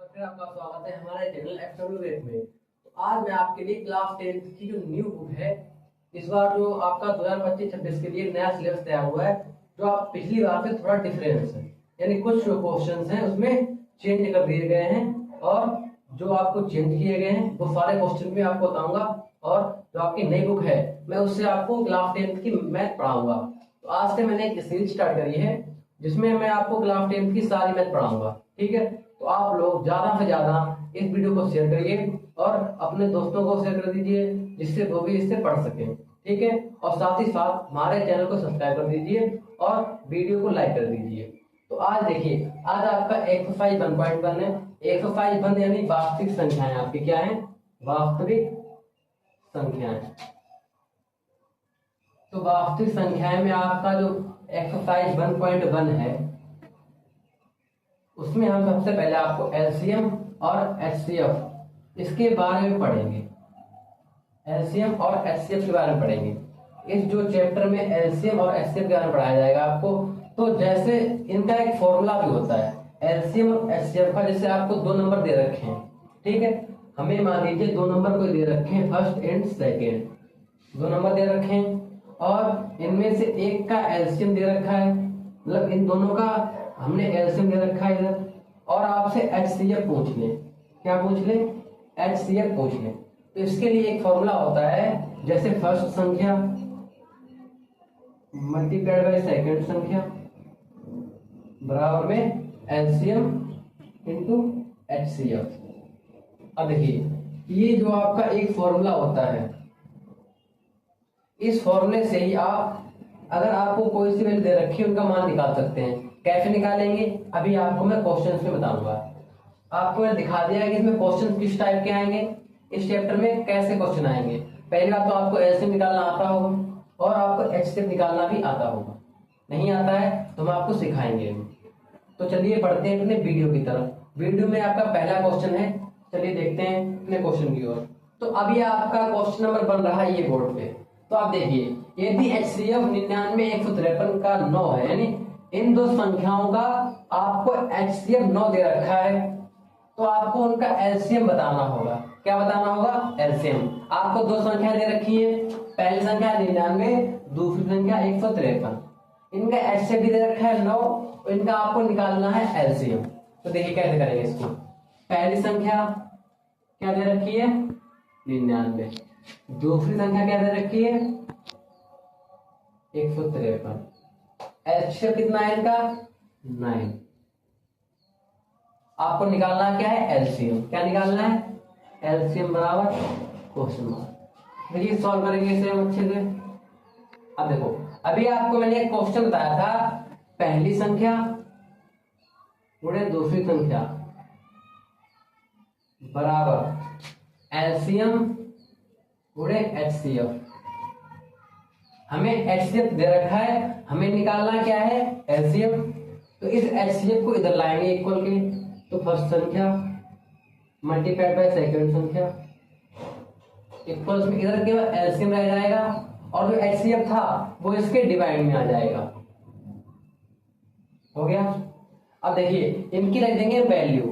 फिर आपका स्वागत है हमारे चैनल एक्सटर्नल में। तो आज मैं आपके लिए क्लास 10 की जो न्यू बुक है, इस बार जो आपका 2025-26 के लिए नया सिलेबस तैयार हुआ है, जो आप पिछली बार से थोड़ा डिफरेंस है, यानी कुछ जो क्वेश्चंस हैं उसमें चेंज कर दिए गए हैं और जो आपको चेंज किए गए हैं वो सारे क्वेश्चन भी आपको बताऊंगा। और जो आपकी नई बुक है मैं उससे आपको क्लास 10 की मैथ पढ़ाऊंगा। तो आज से मैंने एक सीरीज स्टार्ट करी है जिसमें मैं आपको क्लास 10 की सारी मैथ पढ़ाऊंगा। ठीक है, तो आप लोग ज्यादा से ज्यादा इस वीडियो को शेयर करिए और अपने दोस्तों को शेयर कर दीजिए जिससे वो भी इससे पढ़ सकें। ठीक है, और साथ ही साथ हमारे चैनल को सब्सक्राइब कर दीजिए और वीडियो को लाइक कर दीजिए। तो आज देखिए, आज आपका एक्सरसाइज 1.1 है। एक्सरसाइज 1 यानी वास्तविक संख्याएं आपकी क्या है, वास्तविक संख्याएं। तो वास्तविक संख्याएं में आपका जो एक्सरसाइज 1.1 है उसमें हम सबसे पहले आपको एलसीएम और एचसीएफ इसके बारे में पढ़ेंगे। एलसीएम और एचसीएफ के बारे में पढ़ेंगे। इस जो चैप्टर में एलसीएम और एचसीएफ के बारे में पढ़ाया जाएगा आपको, तो जैसे इनका एक फॉर्मूला भी होता है एलसीएम और एचसीएफ का। जैसे आपको 2 नंबर दे रखे हैं, ठीक है, हमें मान लीजिए 2 नंबर को दे रखे हैं, फर्स्ट एंड सेकेंड 2 नंबर दे रखे हैं और इनमें से एक का एलसीएम दे रखा है, मतलब इन दोनों का हमने एलसीएम दे रखा है इधर, और आपसे एचसीएफ पूछ ले। क्या पूछ ले? एचसीएफ पूछ ले। तो इसके लिए एक फॉर्मूला होता है, जैसे फर्स्ट संख्या मल्टीप्लाइड बाय सेकंड संख्या बराबर में एलसीएम इनटू एचसीएफ। अब देखिए, ये जो आपका एक फॉर्मूला होता है, इस फॉर्मूले से ही आप अगर आपको कोई सी वैल्यू दे रखी है उनका मान निकाल सकते हैं। कैसे निकालेंगे अभी आपको मैं क्वेश्चंस में बताऊंगा। आपको मैंने दिखा दिया है कि इसमें क्वेश्चन किस टाइप के आएंगे, इस चैप्टर में कैसे क्वेश्चन आएंगे। पहली बात तो आपको एलसीएम निकालना आता होगा और आपको एचसीएफ निकालना भी आता होगा। नहीं आता है तो हम आपको सिखाएंगे। तो चलिए पढ़ते हैं अपने वीडियो की तरफ। वीडियो में आपका पहला क्वेश्चन है, चलिए देखते हैं अपने क्वेश्चन की ओर। तो अभी आपका क्वेश्चन नंबर बन रहा है ये बोर्ड पे। तो आप देखिए, यदि एचसीएफ 99 153 का 9 है, यानी इन दो संख्याओं का आपको एचसीएफ 9 दे रखा है, तो आपको उनका एलसीएम बताना होगा। क्या बताना होगा? एलसीएम। आपको 2 संख्याएं दे रखी है, पहली संख्या 99, दूसरी संख्या 153। इनका एचसीएफ भी दे रखा है 9, इनका आपको निकालना है एलसीएम। तो देखिए कैसे करेंगे इसको। पहली संख्या क्या दे रखी है? 99। दूसरी संख्या क्या दे रखी है? 153। एचसीएफ कितना है इनका? 9। आपको निकालना क्या है? एलसीएम। क्या निकालना है? एलसीएम बराबर क्वेश्चन मार्क। देखिए सॉल्व करेंगे इसे हम अच्छे से। अब देखो, अभी आपको मैंने एक क्वेश्चन बताया था, पहली संख्या गुणे दूसरी संख्या बराबर एलसीएम गुणे एचसीएफ। हमें एचसीएफ दे रखा है, हमें निकालना क्या है? एलसीएम। तो इस एचसीएफ को इधर लाएंगे इक्वल के, तो फर्स्ट संख्या मल्टीप्लाइड बाय सेकंड संख्या इक्वल्स में इधर केवल एलसीएम रह जाएगा और जो एचसीएफ था वो इसके डिवाइड में आ जाएगा। हो गया। अब देखिए इनकी रख देंगे वैल्यू।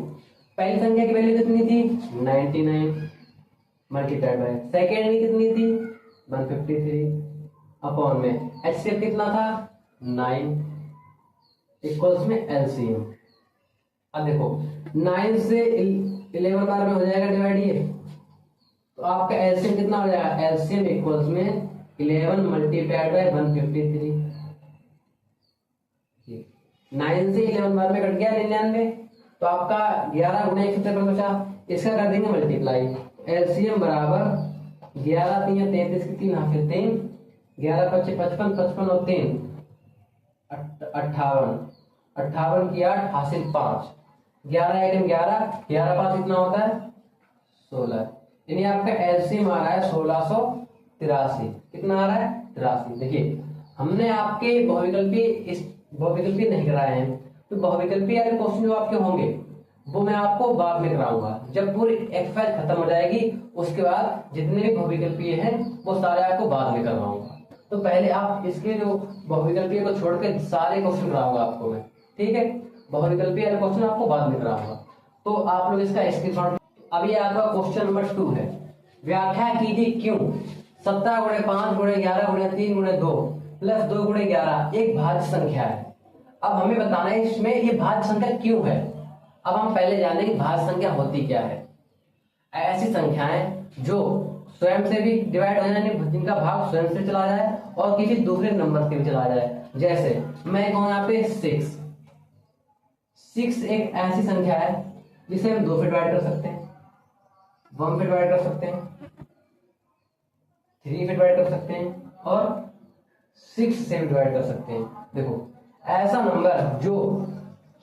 पहली संख्या की वैल्यू कितनी थी? 99 मल्टीप्लाइड बाय सेकंड की कितनी थी? 153 अपॉन में एचसीएफ कितना था? 9 इक्वल्स में एलसीएम। अब देखो 9 से 11 बार में हो जाएगा डिवाइड ये, तो आपका एलसीएम कितना हो जाएगा? एलसीएम इक्वल्स में 11 मल्टीप्लाइड बाय 153। 9 से 11 बार में कट गया 99, तो आपका 11 गुणे 153 बचा। इसका कर देंगे मल्टीप्लाई। एलसीएम बराबर 11 3 33 की 3 हासिल 3, 11 5 55, 55 और 3 58, 58 की 8 हासिल 5, 11 1 11, 11 5 कितना होता है? 16। यानी आपका एलसीएम आ रहा है 1683। कितना आ रहा है? 83। देखिए हमने आपके बहुविकल्पी इस बहुविकल्पी नहीं कराए हैं, तो बहुविकल्पी वाले क्वेश्चन जो आपके होंगे वो मैं आपको बाद में कराऊंगा। जब पूरी एक्सरसाइज खत्म हो जाएगी उसके बाद जितने भी बहुविकल्पीय हैं वो सारे आपको बाद में करवाऊंगा। तो पहले आप इसके जो बहुविकल्पीय को छोड़ के सारे क्वेश्चन कराऊंगा आपको मैं। ठीक है, बहुविकल्पीय वाले क्वेश्चन आपको बाद में कराऊंगा। तो आप लोग इसका स्क्रीनशॉट। अभी आपका क्वेश्चन नंबर 2 है, व्याख्या कीजिए क्यों 17 गुणे 5 गुणे 11 गुणे 3 गुणे 2 प्लस 2 गुणे 11 एक भाज्य संख्या है। अब हमें बताना है इसमें ये भाज्य संख्या क्यों है। अब हम पहले जाने कि भाज्य संख्या होती क्या है। ऐसी संख्याएं जो स्वयं से भी डिवाइड हो जाए, जिनका भाग स्वयं से चला जाए और किसी दूसरे नंबर से भी चला जाए। जैसे मैं कहूँ यहाँ पे 6 एक ऐसी संख्या है जिसे हम 2 से डिवाइड कर सकते हैं, 1 से डिवाइड कर सकते हैं, 3 से डिवाइड कर सकते हैं और 6 से भी डिवाइड कर सकते हैं। देखो ऐसा नंबर जो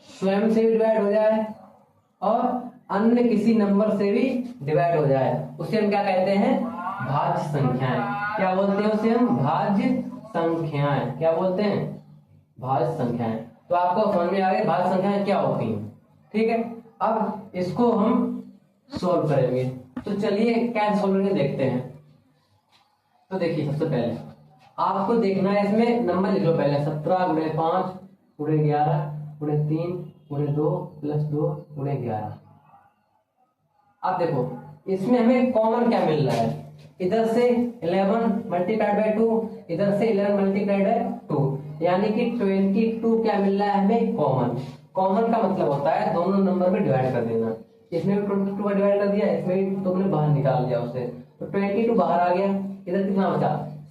स्वयं से भी डिवाइड हो जाए और अन्य किसी नंबर से भी डिवाइड हो जाए उसे हम क्या कहते हैं, भाज्य संख्याएं। क्या बोलते हैं उसे हम, भाज्य संख्याएं। क्या बोलते हैं, भाज्य संख्याएं। तो आपको समझ में आ गया भाज्य संख्याएं क्या होती हैं। ठीक है, अब इसको हम सोल्व करेंगे। तो चलिए कैसे सोल्व करेंगे देखते हैं। तो देखिए सबसे पहले आपको देखना है, इसमें नंबर लिख लो पहले। 17 गुणे 5 गुणे 11 गुणे 3 गुणे 2 प्लस 2 गुणे 11। अब देखो इसमें हमें कॉमन क्या मिल रहा है, इधर से 11 मल्टीप्लाइड बाय 2, इधर से 11 मल्टीप्लाइड बाय 2, यानी कि 22 क्या मिल रहा है हमें, कॉमन। कॉमन का मतलब होता है दोनों नंबर में डिवाइड कर देना। इसमें भी 22 का डिवाइड कर दिया, इसमें भी तुमने बाहर निकाल दिया उसे, तो 22 बाहर आ गया। इधर कितना बचा,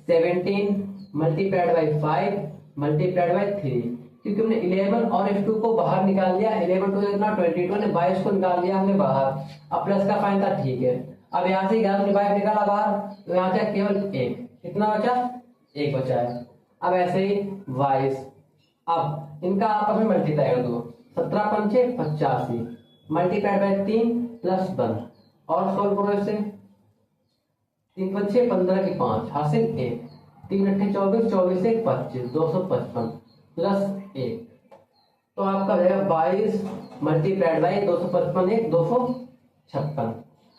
17 मल्टीप्लाइड बाय 5 मल्टीप्लाइड बाय 3, क्योंकि हमने 11 और इस 2 को बाहर निकाल लिया। 11 2 कितना 22 ने 22 को निकाल लिया हमने बाहर। अब प्लस का साइन था, ठीक है। अब यहाँ से 11 ने 22 निकाला बाहर, तो यहाँ से केवल 1, कितना बचा, 1 बचा है। अब ऐसे ही 22, अब इनका आपस में मल्टीप्लाई कर दो, 17 पंचे 85 मल्टीप्लाइड बाय 3 प्लस 1 और सोल्व करो इसे। 3 पंचे 15 की 5 हासिल 1, 3 अट्ठे 24 24 से 25 255 प्लस 1, तो आपका हो जाएगा 22 मल्टीप्लाइड बाई 255 1 256।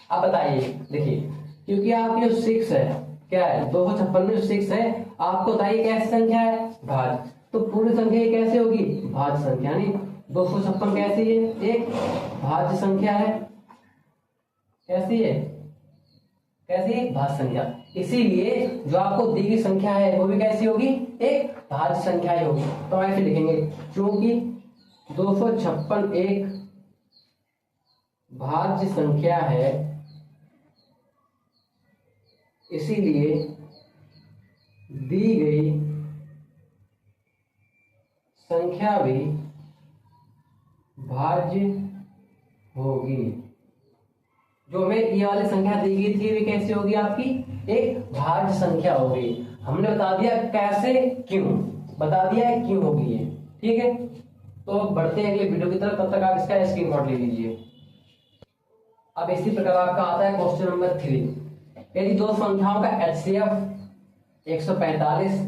अब बताइए, देखिए क्योंकि आपकी जो 6 है क्या है, 256 में जो 6 है आपको बताइए कैसी संख्या है, भाज्य। तो पूरी संख्या ये कैसे होगी, भाज्य संख्या। यानी 256 कैसी है, एक भाज्य संख्या है। कैसी है, कैसी है, भाज्य संख्या। इसीलिए जो आपको दी गई संख्या है वो भी कैसी होगी, एक भाज्य संख्या ही होगी। तो ऐसे लिखेंगे, क्योंकि 256 एक भाज्य संख्या है, इसीलिए दी गई संख्या भी भाज्य होगी। जो हमें ये वाली संख्या दी गई थी वे कैसी होगी, आपकी एक भाज्य संख्या होगी। हमने बता दिया कैसे, क्यों बता दिया है, क्यों होगी ये। ठीक है, तो बढ़ते हैं अगले वीडियो की तरफ, तब तक आप इसका स्क्रीनशॉट ले लीजिए। अब इसी प्रकार आपका आता है क्वेश्चन नंबर 3। यदि दो संख्याओं का एचसीएफ 145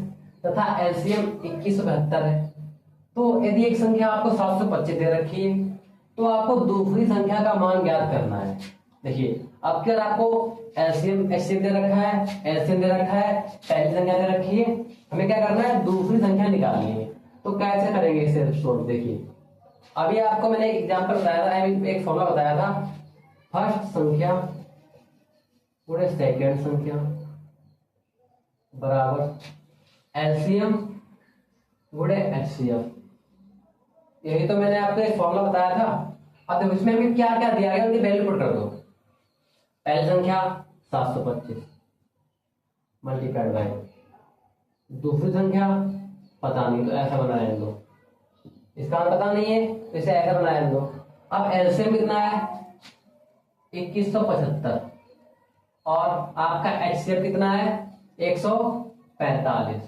तथा एलसीएम 2172 है, तो यदि एक संख्या आपको 725 दे रखी है तो आपको दूसरी संख्या का मान ज्ञात करना है। देखिए अब क्या आपको एलसीएम एचसीएफ दे रखा है, एलसीएम दे रखा है, पहली संख्या दे रखी है, हमें क्या करना है, दूसरी संख्या निकालनी है। तो कैसे करेंगे इसे सोल्व, देखिए अभी आपको मैंने एक एग्जांपल बताया था, एक फॉर्मूला बताया था, फर्स्ट संख्या पूरे सेकंड संख्या बराबर एलसीएम गुणे एचसीएफ। यही तो मैंने आपको एक फॉर्मूला बताया था। अब देखो इसमें हमें क्या क्या दिया गया, उनकी वैल्यू पुट कर दो। पहली संख्या 725 मल्टीप्लाइड बाय, दूसरी संख्या पता नहीं, तो ऐसा बनाया दो, इसका पता नहीं है तो इसे ऐसा बनाया दो। अब एलसीएम कितना है 2175 और आपका एचसीएफ कितना है 145।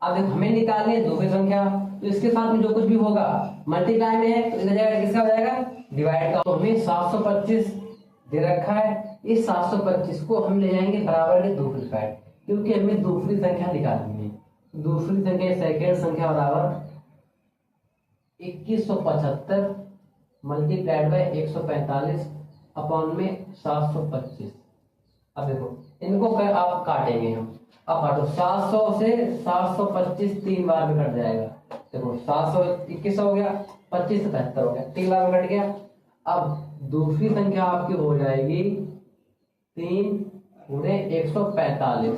अब देखो हमें निकालनी है दूसरी संख्या, तो इसके साथ में जो कुछ भी होगा मल्टीप्लाई में है तो इसका जाएगा, किसका हो जाएगा, डिवाइड का। तो हमें 725 दे रखा है, इस 725 को हम ले जाएंगे बराबर के दूसरी साइड, क्योंकि हमें दूसरी संख्या निकालनी है। दूसरी संख्या सेकेंड संख्या बराबर 2175 मल्टीप्लाइड बाय 145 अपॉन में 725। अब देखो इनको आप काटेंगे, हम अब काटो 700 से 725 3 बार में कट जाएगा। देखो 721 हो गया, 25 से 75 हो गया, 3 बार में कट गया। अब दूसरी संख्या आपकी हो जाएगी 3 गुणे 145।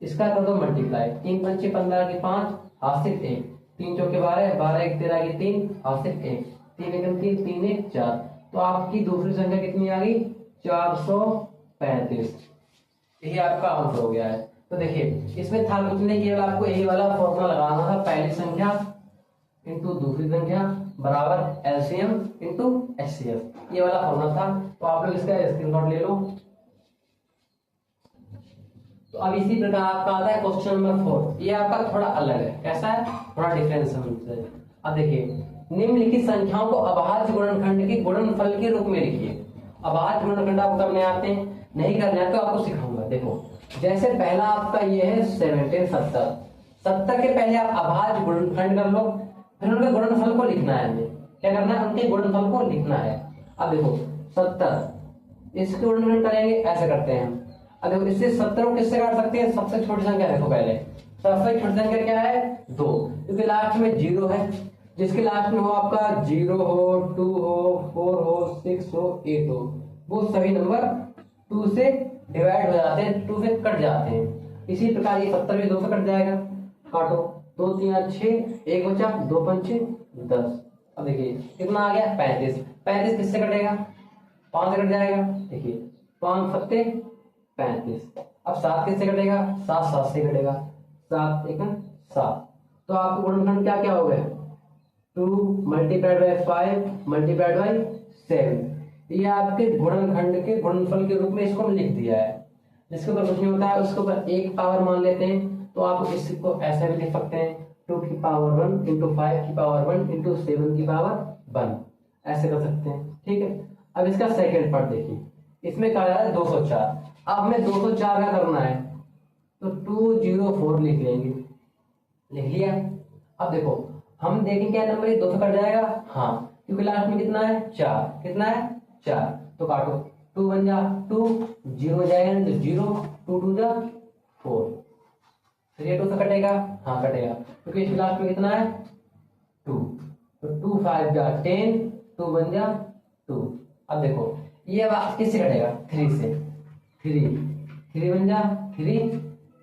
इसका कर दो मल्टीप्लाई, 3 पंचे 15 की 5, हासिल 1, 3 चौके 12, 12 एक 13 की 3, हासिल 1, 3 एकम 3, 3 एक 4। तो आपकी दूसरी संख्या कितनी आ गई? 435। यही आपका आंसर हो गया है। तो देखिए इसमें था कुछ नहीं, केवल आपको यही वाला फॉर्मूला लगाना था, पहली संख्या इंटू दूसरी संख्या बराबर एलसीएम इंटू एचसीएफ, ये वाला फॉर्मूला था। तो आप लोग इसका स्क्रीनशॉट ले लो। तो अब इसी प्रकार आपका आता है क्वेश्चन नंबर 4। ये आपका थोड़ा अलग है, कैसा है, थोड़ा डिफरेंस है। अब देखिए, निम्नलिखित संख्याओं को अभाज्य गुणनखंड के गुणनफल के रूप में लिखिए। अभाज्य गुणनखंड आपको करने आते हैं? नहीं करने आते तो आपको सिखाऊंगा। देखो जैसे पहला आपका ये है 17 70, 70 के पहले आप अभाज्य गुणनखंड कर लो, फिर उनके गुणनफल को लिखना है। हमें क्या करना है? उनके गुणनफल को लिखना है। अब देखो 70, इसके गुणनखंड करेंगे, ऐसे करते हैं। अब देखो इससे 70 को किससे काट सकते हैं? सबसे छोटी संख्या देखो पहले, सबसे छोटी संख्या क्या है? 2, क्योंकि लास्ट में 0 है। जिसके लास्ट में हो आपका 0 हो, 2 हो, 4 हो, 6 हो, 8 हो, वो सभी नंबर 2 से डिवाइड हो जाते हैं, 2 से कट जाते हैं। इसी प्रकार ये 70 भी 2 से कट जाएगा, काटो, 2 3 6, 1 बचा, 2 पंचे 10। अब देखिए कितना आ गया? 35। 35 किससे कटेगा? 5 से कट जाएगा। देखिए 5 सत्ते 35। अब 7 किससे कटेगा? 7 7 से कटेगा, 7 1 7। तो आपको गुणनखंड क्या क्या हो गया? 2 मल्टीप्लाइड बाय 5 मल्टीप्लाइड बाय 7। ये आपके गुणनखंड के गुणनफल के रूप में इसको हम लिख दिया है। जिसके ऊपर कुछ नहीं होता है उसके ऊपर 1 पावर मान लेते हैं। तो आप इसको ऐसे भी लिख सकते हैं, 2 की पावर 1 इंटू 5 की पावर 1 इंटू 7 की पावर 1, ऐसे कर सकते हैं। ठीक है। अब इसका सेकेंड पार्ट देखिए, इसमें कहा जा रहा है 204। अब हमें 204 का करना है तो 204 लिख लेंगे, लिख लिया। अब देखो हम देखें क्या नंबर 2 से कट जाएगा, हाँ, क्योंकि लास्ट में कितना है? 4। कितना है? 4। तो काटो, 2 बन जा 2, 0 हो जाएगा तो 0, 2 2 जा 4। फिर ये 2 से कटेगा, हाँ कटेगा, क्योंकि इस लास्ट में कितना है? 2। तो 2 5 जा 10, 2 बन जा 2। अब देखो ये किससे कटेगा? 3 से, 3 बन जा 3,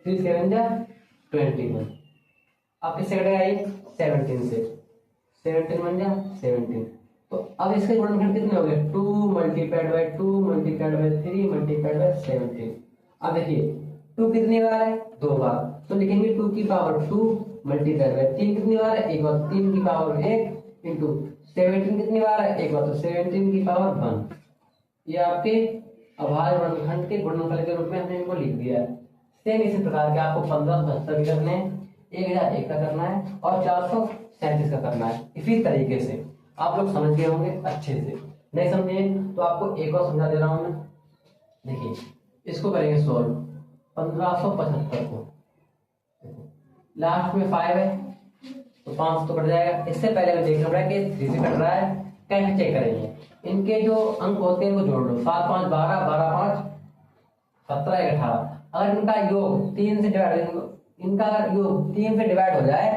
3 से बन जा 21। अब किससे कटेगा? ये 17 से, 17 बन जा 17। तो अब इसके गुणनखंड कितने हो गए? 2 multiplied by 2 multiplied by 3 multiplied by 17। अब देखिए 2 कितनी बार है? 2 बार, तो लिखेंगे 2 की पावर 2 मल्टीप्लाइड बाय 3 कितनी बार है? 1 बार, 3 की पावर 1 इंटू 17 कितनी बार है? 1 बार, तो 17 की पावर 1। ये आपके अभाज्य गुणनखंड के गुणनफल के रूप में हमने इनको लिख दिया है। सेम इसी प्रकार के आपको 1570 भी करने हैं, 1001 का करना है और 437 का करना है। इसी तरीके से आप लोग समझ गए होंगे अच्छे से। नहीं समझे तो आपको एक और समझा दे रहा हूं मैं। देखिए इसको करेंगे सॉल्व, 1575 को, लास्ट में 5 है तो 5 तो कट जाएगा। इससे पहले हमें देखना पड़ा कि 3 से कट रहा है, कैसे चेक करेंगे? इनके जो अंक होते हैं वो जोड़ लो, 7 5 12, 12 5 17 1 18। अगर इनका योग 3 से डिवाइड, इनका अगर योग 3 से डिवाइड हो जाए,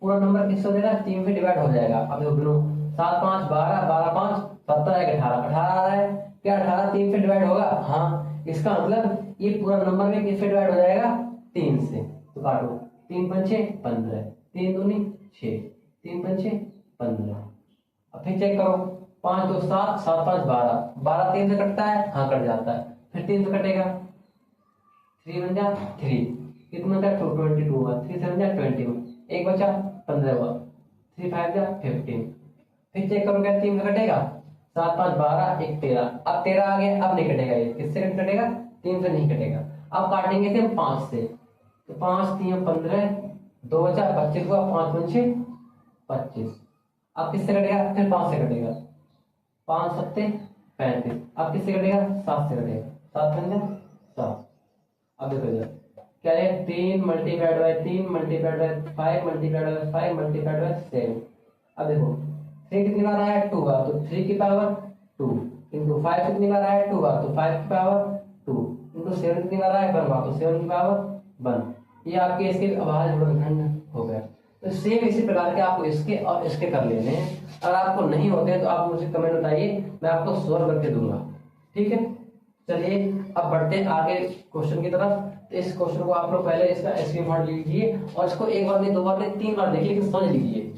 पूरा नंबर किससे हो जाएगा? 3 से डिवाइड हो जाएगा। अब देखो 7 5 12, 12 5 17 1 18, 18 आ रहा है। क्या 18 3 से डिवाइड होगा? हाँ, इसका मतलब ये पूरा नंबर में किससे डिवाइड हो जाएगा? 3 से। तो काटो, 3 पंचे 15, 3 दूनी 6, 3 पंचे 15। अब फिर चेक करो, 5 2 7, 7 5 12, 12 3 से कटता है, हाँ कट जाता है। फिर 3 से कटेगा, 3 बन जा 3, कितना का 22 हुआ, 3 से बन जा 21, 1 बचा 15 हुआ, 3 5 जा 15। फिर चेक करो क्या 3 से कटेगा? 7 5 12 1 13। अब 13 आ गया, अब नहीं कटेगा, ये किससे कटेगा? 3 से नहीं कटेगा। अब काटेंगे थे हम 5 से, तो 5 3 15, 2 बचा 25 हुआ, 5 पंचे 25। अब किससे कटेगा? फिर 5 से कटेगा, 5 सत्ते 35। अब किससे कटेगा? 7 से कटेगा, 7 बन जा 7। अब देखो इधर क्या है? 3 multiplied by 3 multiplied by 5 multiplied by 5 multiplied by 7। अब देखो 3 कितनी बार आया? 2 बार, तो 3 की पावर 2 इंटू 5 कितनी बार आया? 2 बार, तो 5 की पावर 2 इंटू 7 कितनी बार आया? 1 बार, तो 7 की पावर 1। ये आपके इसके अभाज्य गुणनखंड हो गया। तो सेम इसी प्रकार के आपको इसके और इसके कर लेने हैं। अगर आपको नहीं होते हैं तो आप मुझे कमेंट बताइए, मैं आपको सॉल्व करके दूंगा। ठीक है, चलिए अब बढ़ते हैं आगे क्वेश्चन की तरफ। तो इस क्वेश्चन को आप लोग पहले इसका स्क्रीनशॉट लीजिए और इसको एक बार नहीं, दो बार नहीं, तीन बार देखिए, लेकिन समझ लीजिए।